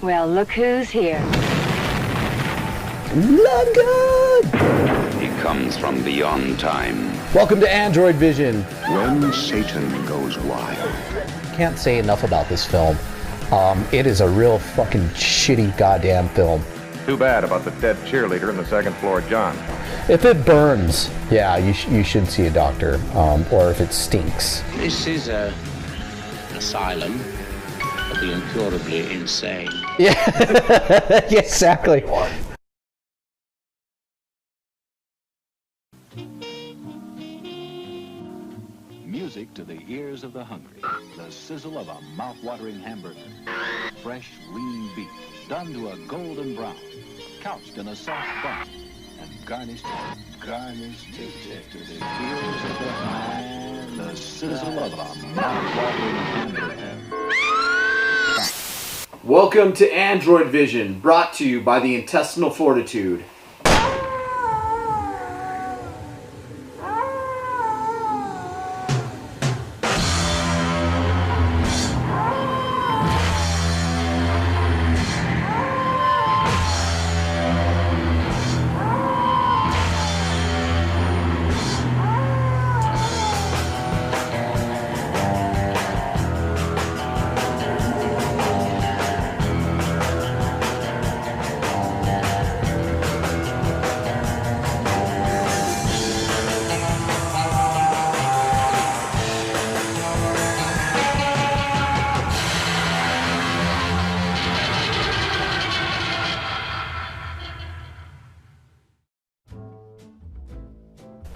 Well, look who's here. London! He comes from beyond time. Welcome to Androidvision. When Satan goes wild. Can't say enough about this film. It is a real fucking shitty goddamn film. Too bad about the dead cheerleader in the second floor, John. If it burns, yeah, you should see a doctor. Or if it stinks. This is a asylum for the incurably insane. Yeah, yeah, exactly. Music to the ears of the hungry. The sizzle of a mouth-watering hamburger. Fresh, lean beef, done to a golden brown. Couched in a soft bun. And garnished to the ears of the man. The sizzle of a mouth-watering hamburger. Welcome to Androidvision, brought to you by the Intestinal Fortitude.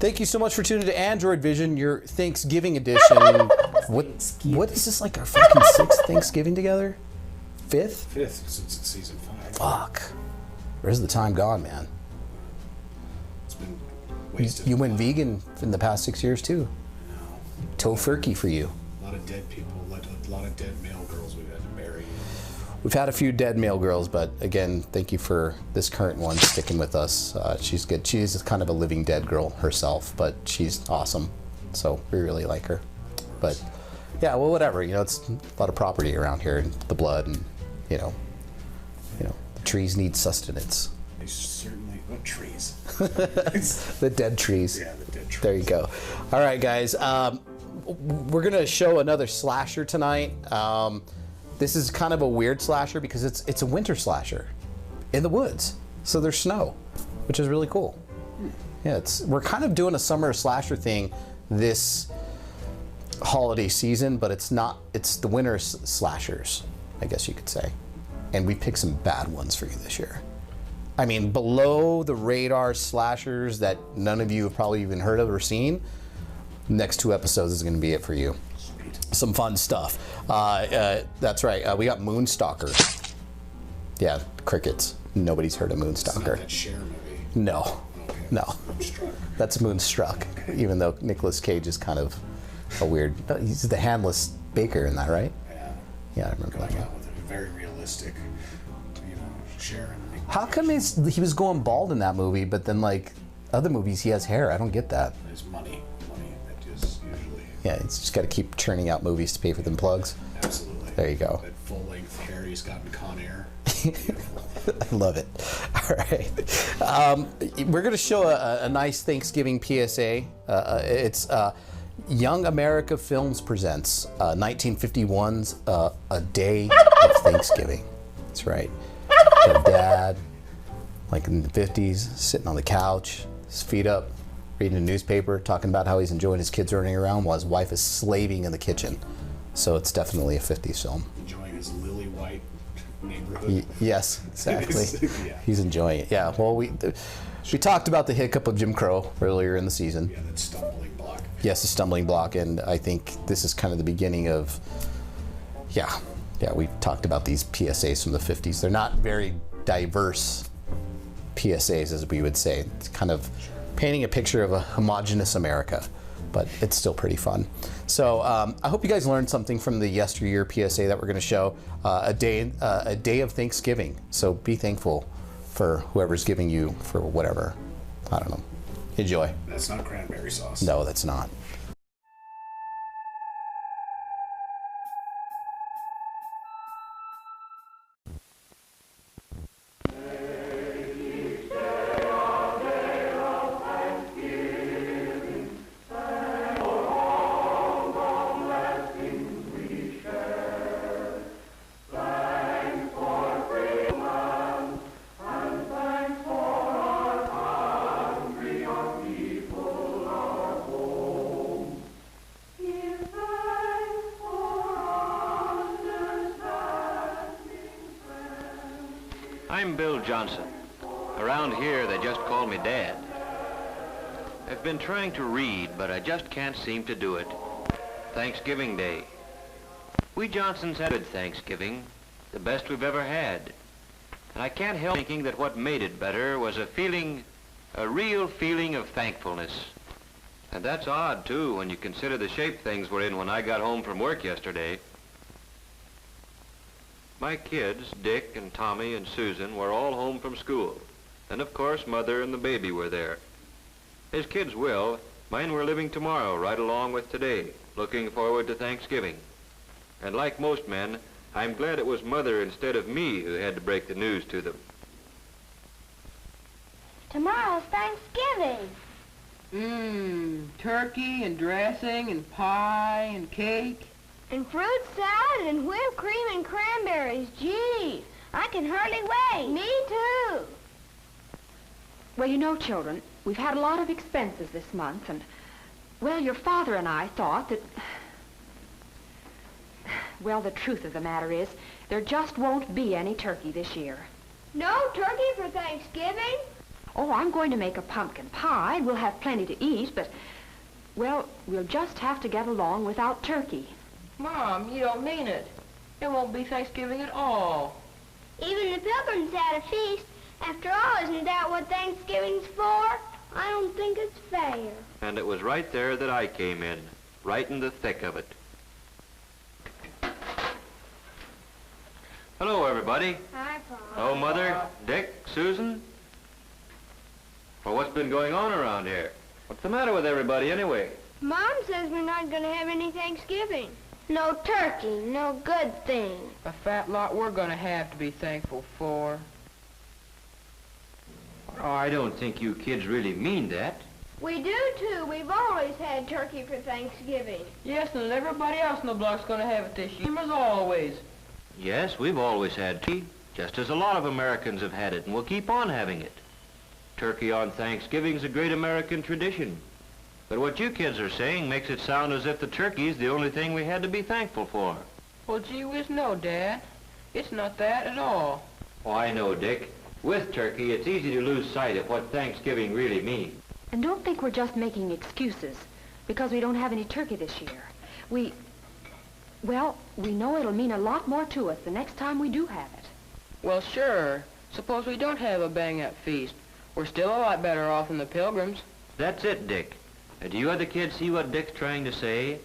Thank you so much for tuning to Androidvision, your Thanksgiving edition. What is this, like our fucking sixth Thanksgiving together? Fifth? Fifth since it's season 5. Fuck. Where's the time gone, man? It's been wasted. You went vegan in the past 6 years too. No. Tofurkey for you. A lot of dead people, a lot of dead male girls we've had to bury. We've had a few dead male girls, but again, thank you for this current one sticking with us. She's good. She's kind of a living dead girl herself, but she's awesome. So we really like her. But yeah, well, whatever. You know, it's a lot of property around here, and the blood, and you know, the trees need sustenance. They certainly. What trees? The dead trees. Yeah, the dead trees. There you go. All right, guys. We're gonna show another slasher tonight. This is kind of a weird slasher because it's a winter slasher in the woods. So there's snow, which is really cool. Yeah, we're kind of doing a summer slasher thing this holiday season, but it's the winter slashers, I guess you could say. And we picked some bad ones for you this year. I mean, below the radar slashers that none of you have probably even heard of or seen. Next 2 episodes is going to be it for you. Some fun stuff. That's right. We got Moonstalker. Yeah, crickets. Nobody's heard of Moonstalker. It's not that Cher movie. No. Okay. No. Moonstruck. That's Moonstruck. Okay. Even though Nicolas Cage is kind of a weird. He's the handless baker in that, right? Yeah. Yeah, I remember Going that. out with a very realistic, Cher. How come he was going bald in that movie, but then like other movies he has hair? I don't get that. There's money that is usually. Yeah, it's just got to keep churning out movies to pay for them plugs. Absolutely. There you go. That full-length hair he's got in Con Air. I love it. All right. We're going to show a nice Thanksgiving PSA. It's Young America Films presents 1951's A Day of Thanksgiving. That's right. Got a dad, like in the 50s, sitting on the couch, his feet up, reading a newspaper, talking about how he's enjoying his kids running around while his wife is slaving in the kitchen. So it's definitely a 50s film. Enjoying his lily white neighborhood. Yes, exactly. Yeah. He's enjoying it. Yeah. Well, we talked about the hiccup of Jim Crow earlier in the season. Yeah, that stumbling block. Yes, a stumbling block, and I think this is kind of the beginning of. Yeah, we talked about these PSAs from the 50s. They're not very diverse PSAs, as we would say. It's kind of painting a picture of a homogenous America, but it's still pretty fun. So I hope you guys learned something from the yesteryear PSA that we're going to show. A day of Thanksgiving. So be thankful for whoever's giving you for whatever. I don't know. Enjoy. That's not cranberry sauce. No, that's not. I'm Bill Johnson. Around here, they just call me Dad. I've been trying to read, but I just can't seem to do it. Thanksgiving Day. We Johnsons had a good Thanksgiving, the best we've ever had. And I can't help thinking that what made it better was a real feeling of thankfulness. And that's odd, too, when you consider the shape things were in when I got home from work yesterday. My kids, Dick and Tommy and Susan, were all home from school. And of course, Mother and the baby were there. His kids will. Mine were living tomorrow, right along with today, looking forward to Thanksgiving. And like most men, I'm glad it was Mother instead of me who had to break the news to them. Tomorrow's Thanksgiving. Turkey and dressing and pie and cake. And fruit salad and whipped cream and cranberries. Gee, I can hardly wait. Me too. Well, you know, children, we've had a lot of expenses this month, and, well, your father and I thought that... Well, the truth of the matter is, there just won't be any turkey this year. No turkey for Thanksgiving? Oh, I'm going to make a pumpkin pie. We'll have plenty to eat, but, well, we'll just have to get along without turkey. Mom, you don't mean it. It won't be Thanksgiving at all. Even the Pilgrims had a feast. After all, isn't that what Thanksgiving's for? I don't think it's fair. And it was right there that I came in, right in the thick of it. Hello, everybody. Hi, Paul. Hello, Mother, Dick, Susan. Well, what's been going on around here? What's the matter with everybody, anyway? Mom says we're not going to have any Thanksgiving. No turkey, no good thing. A fat lot we're gonna have to be thankful for. Oh, I don't think you kids really mean that. We do, too. We've always had turkey for Thanksgiving. Yes, and everybody else in the block's gonna have it this year, as always. Yes, we've always had turkey, just as a lot of Americans have had it, and we'll keep on having it. Turkey on Thanksgiving's a great American tradition. But what you kids are saying makes it sound as if the turkey's the only thing we had to be thankful for. Well, gee whiz, no, Dad. It's not that at all. Oh, I know, Dick. With turkey, it's easy to lose sight of what Thanksgiving really means. And don't think we're just making excuses because we don't have any turkey this year. Well, we know it'll mean a lot more to us the next time we do have it. Well, sure. Suppose we don't have a bang-up feast. We're still a lot better off than the Pilgrims. That's it, Dick. Do you other kids see what Dick's trying to say?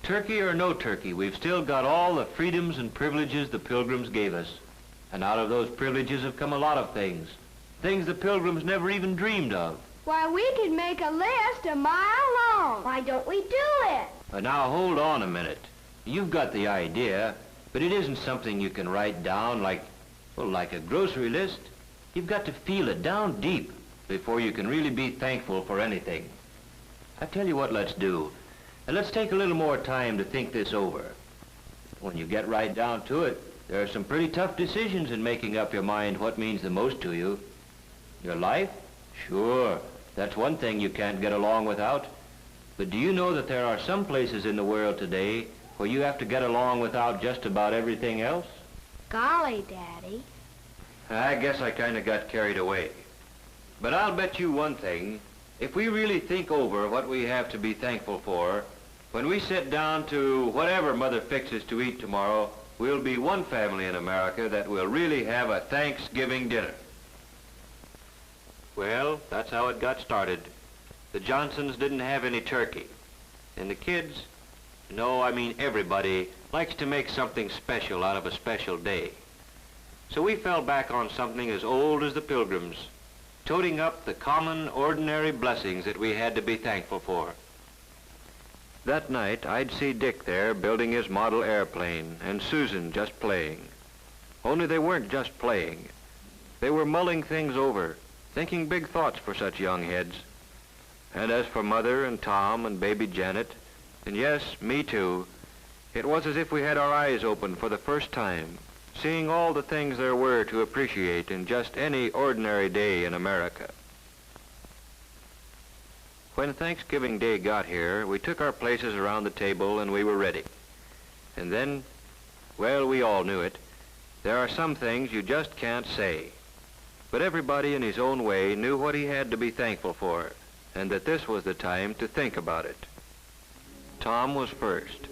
Turkey or no turkey, we've still got all the freedoms and privileges the Pilgrims gave us. And out of those privileges have come a lot of things. Things the Pilgrims never even dreamed of. Why, we could make a list a mile long. Why don't we do it? Now, hold on a minute. You've got the idea, but it isn't something you can write down like a grocery list. You've got to feel it down deep before you can really be thankful for anything. I tell you what let's do. Let's take a little more time to think this over. When you get right down to it, there are some pretty tough decisions in making up your mind what means the most to you. Your life? Sure, that's one thing you can't get along without. But do you know that there are some places in the world today where you have to get along without just about everything else? Golly, Daddy. I guess I kind of got carried away. But I'll bet you one thing. If we really think over what we have to be thankful for, when we sit down to whatever Mother fixes to eat tomorrow, we'll be one family in America that will really have a Thanksgiving dinner. Well, that's how it got started. The Johnsons didn't have any turkey. And the kids, no, I mean everybody, likes to make something special out of a special day. So we fell back on something as old as the Pilgrims, toting up the common, ordinary blessings that we had to be thankful for. That night, I'd see Dick there building his model airplane, and Susan just playing. Only they weren't just playing. They were mulling things over, thinking big thoughts for such young heads. And as for Mother and Tom and baby Janet, and yes, me too, it was as if we had our eyes open for the first time, seeing all the things there were to appreciate in just any ordinary day in America. When Thanksgiving Day got here, we took our places around the table and we were ready. And then, well, we all knew it. There are some things you just can't say. But everybody in his own way knew what he had to be thankful for, and that this was the time to think about it. Tom was first.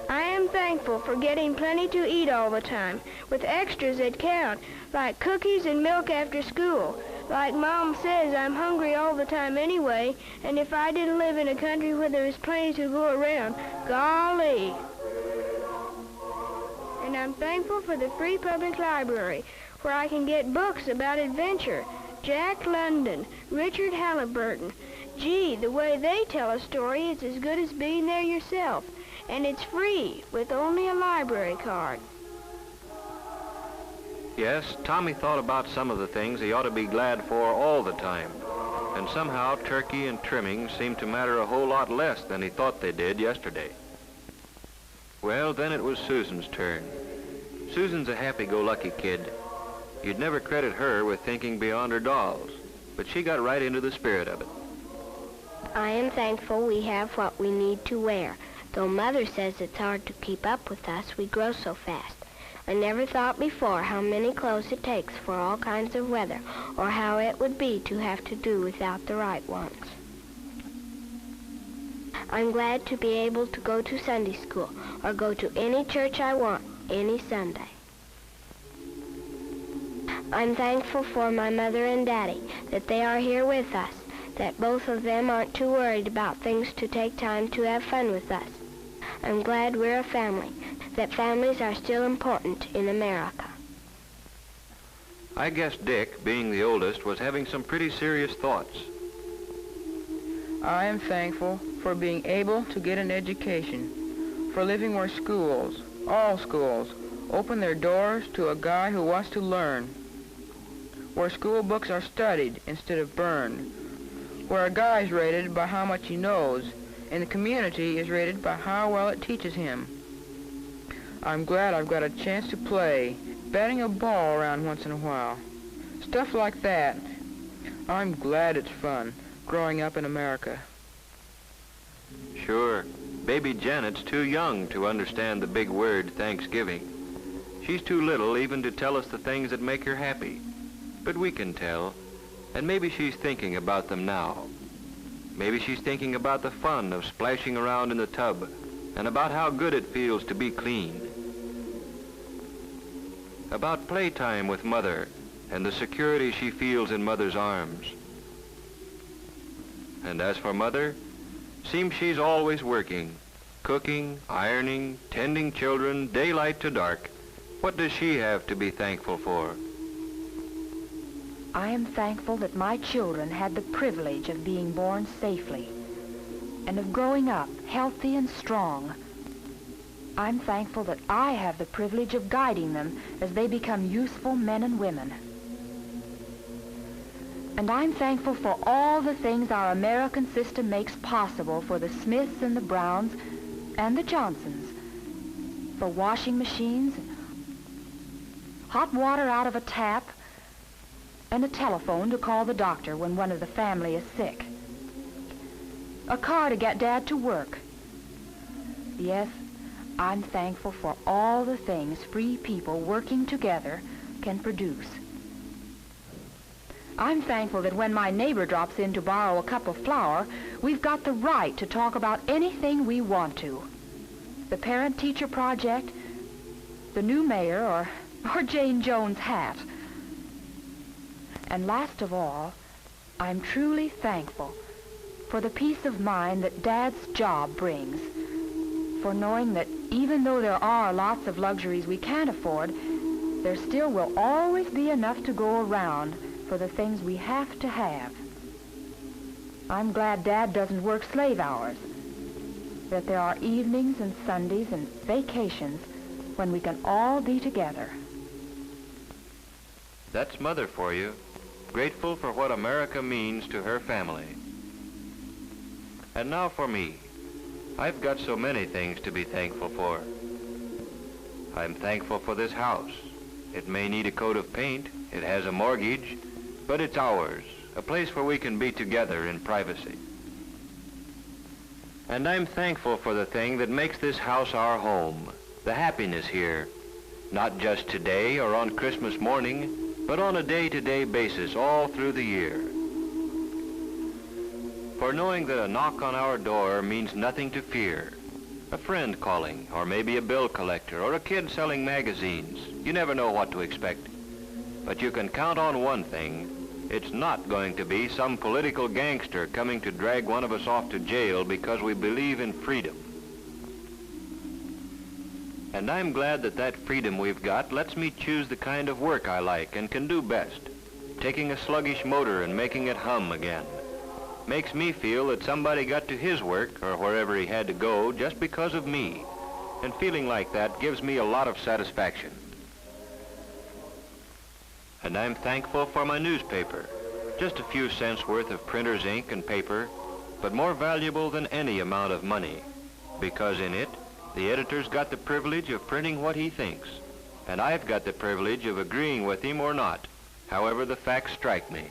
I am thankful for getting plenty to eat all the time, with extras that count, like cookies and milk after school. Like Mom says, I'm hungry all the time anyway, and if I didn't live in a country where there was plenty to go around, golly. And I'm thankful for the free public library, where I can get books about adventure. Jack London, Richard Halliburton. Gee, the way they tell a story is as good as being there yourself. And it's free, with only a library card. Yes, Tommy thought about some of the things he ought to be glad for all the time. And somehow turkey and trimming seemed to matter a whole lot less than he thought they did yesterday. Well, then it was Susan's turn. Susan's a happy-go-lucky kid. You'd never credit her with thinking beyond her dolls, but she got right into the spirit of it. I am thankful we have what we need to wear. Though Mother says it's hard to keep up with us, we grow so fast. I never thought before how many clothes it takes for all kinds of weather, or how it would be to have to do without the right ones. I'm glad to be able to go to Sunday school, or go to any church I want, any Sunday. I'm thankful for my mother and daddy, that they are here with us, that both of them aren't too worried about things to take time to have fun with us. I'm glad we're a family, that families are still important in America. I guess Dick, being the oldest, was having some pretty serious thoughts. I am thankful for being able to get an education, for living where schools, all schools, open their doors to a guy who wants to learn, where school books are studied instead of burned, where a guy is rated by how much he knows, and the community is rated by how well it teaches him. I'm glad I've got a chance to play, batting a ball around once in a while. Stuff like that. I'm glad it's fun, growing up in America. Sure, baby Janet's too young to understand the big word Thanksgiving. She's too little even to tell us the things that make her happy. But we can tell, and maybe she's thinking about them now. Maybe she's thinking about the fun of splashing around in the tub and about how good it feels to be clean. About playtime with Mother and the security she feels in Mother's arms. And as for Mother, seems she's always working, cooking, ironing, tending children, daylight to dark. What does she have to be thankful for? I am thankful that my children had the privilege of being born safely and of growing up healthy and strong. I'm thankful that I have the privilege of guiding them as they become useful men and women. And I'm thankful for all the things our American system makes possible for the Smiths and the Browns and the Johnsons, for washing machines, hot water out of a tap, and a telephone to call the doctor when one of the family is sick. A car to get Dad to work. Yes, I'm thankful for all the things free people working together can produce. I'm thankful that when my neighbor drops in to borrow a cup of flour, we've got the right to talk about anything we want to. The parent-teacher project, the new mayor, or Jane Jones' hat. And last of all, I'm truly thankful for the peace of mind that Dad's job brings, for knowing that even though there are lots of luxuries we can't afford, there still will always be enough to go around for the things we have to have. I'm glad Dad doesn't work slave hours, that there are evenings and Sundays and vacations when we can all be together. That's Mother for you, grateful for what America means to her family. And now for me. I've got so many things to be thankful for. I'm thankful for this house. It may need a coat of paint, it has a mortgage, but it's ours, a place where we can be together in privacy. And I'm thankful for the thing that makes this house our home, the happiness here, Not just today or on Christmas morning, but on a day-to-day basis all through the year. For knowing that a knock on our door means nothing to fear. A friend calling, or maybe a bill collector, or a kid selling magazines. You never know what to expect. But you can count on one thing. It's not going to be some political gangster coming to drag one of us off to jail because we believe in freedom. And I'm glad that that freedom we've got lets me choose the kind of work I like and can do best. Taking a sluggish motor and making it hum again. Makes me feel that somebody got to his work, or wherever he had to go, just because of me. And feeling like that gives me a lot of satisfaction. And I'm thankful for my newspaper. Just a few cents worth of printer's ink and paper, but more valuable than any amount of money. Because in it, the editor's got the privilege of printing what he thinks. And I've got the privilege of agreeing with him or not, however the facts strike me.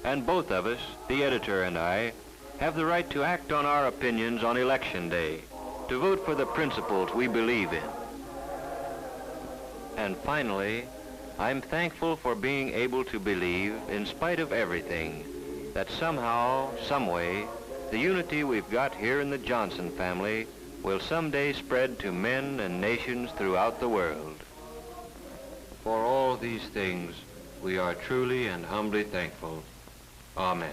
And both of us, the editor and I, have the right to act on our opinions on election day, to vote for the principles we believe in. And finally, I'm thankful for being able to believe, in spite of everything, that somehow, someway, the unity we've got here in the Johnson family will someday spread to men and nations throughout the world. For all these things, we are truly and humbly thankful. Amen.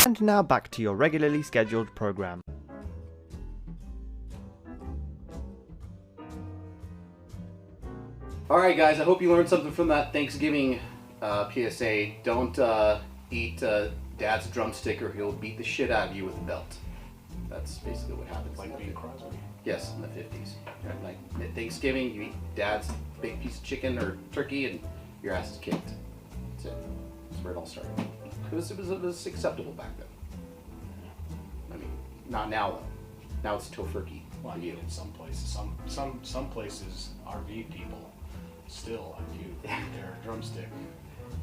And now back to your regularly scheduled program. Alright guys, I hope you learned something from that Thanksgiving PSA. Don't eat Dad's drumstick or he'll beat the shit out of you with a belt. That's basically what happens. Like Bing Crosby. Yes, in the 50s. Like at Thanksgiving, you eat Dad's big piece of chicken or turkey and your ass is kicked. That's it. That's where it all started. It was acceptable back then. I mean, not now though. Now it's tofurkey. Well, I mean, in some places, some places, RV people still, if you eat their drumstick,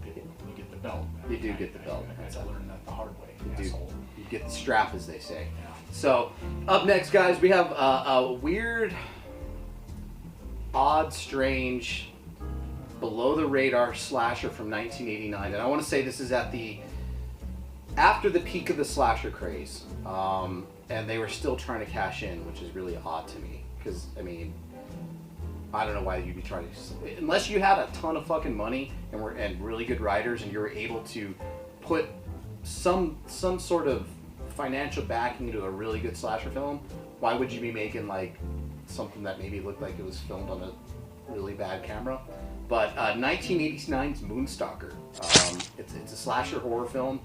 you get the belt. You do get the belt. I had to learn that the hard way. You asshole. do. You get the strap, as they say. Yeah. So, up next, guys, we have a weird, odd, strange, below-the-radar slasher from 1989. And I want to say this is after the peak of the slasher craze. And they were still trying to cash in, which is really odd to me. Because, I mean, I don't know why you'd be trying to... Unless you had a ton of fucking money and really good writers and you were able to put some sort of financial backing into a really good slasher film, why would you be making, like, something that maybe looked like it was filmed on a really bad camera? But 1989's Moonstalker. It's a slasher horror film.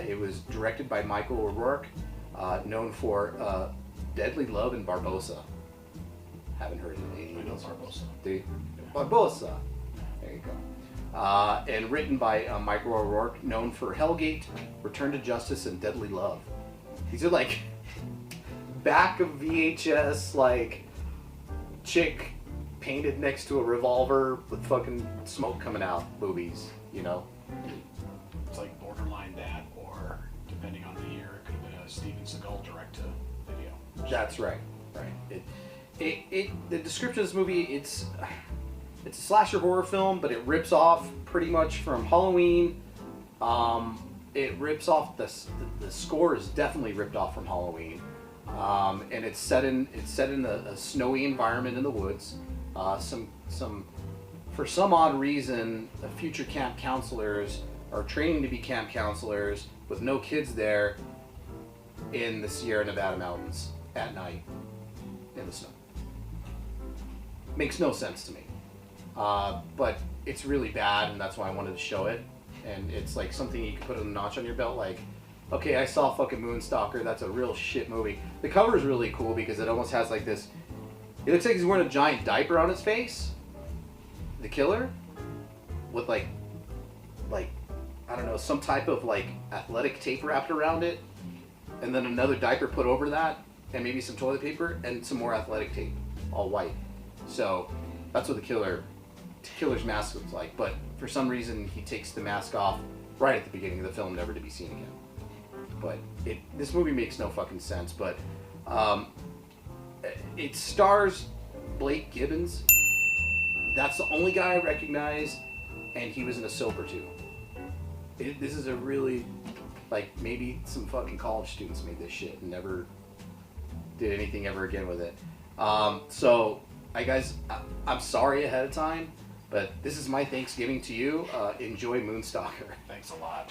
It was directed by Michael O'Rourke. Known for Deadly Love and Barbosa. Haven't heard of it. I know Barbosa. Barbosa. There you go. And written by Michael O'Rourke, known for Hellgate, Return to Justice, and Deadly Love. These are like back of VHS, like chick painted next to a revolver with fucking smoke coming out movies, you know? It's like borderline that, or depending on the year, it could have been a Steven Seagal direct-to-video. That's right, right. The description of this movie, it's a slasher horror film, but it rips off pretty much from Halloween. It rips off the score is definitely ripped off from Halloween, and it's set in a snowy environment in the woods. For some odd reason, the future camp counselors are training to be camp counselors with no kids there in the Sierra Nevada mountains at night in the snow. Makes no sense to me, but it's really bad, and that's why I wanted to show it. And it's like something you can put a notch on your belt, like, okay, I saw fucking Moonstalker, that's a real shit movie. The cover is really cool because it almost has like this, it looks like he's wearing a giant diaper on his face, the killer, with like, I don't know, some type of like athletic tape wrapped around it, and then another diaper put over that, and maybe some toilet paper, and some more athletic tape, all white. So that's what the killer's mask looks like, but for some reason he takes the mask off right at the beginning of the film, never to be seen again. But this movie makes no fucking sense, but it stars Blake Gibbons. That's the only guy I recognize, and he was in a soap or two. This is a really, like, maybe some fucking college students made this shit and never did anything ever again with it. So, guys, I'm sorry ahead of time, but this is my Thanksgiving to you. Enjoy Moonstalker. Thanks a lot.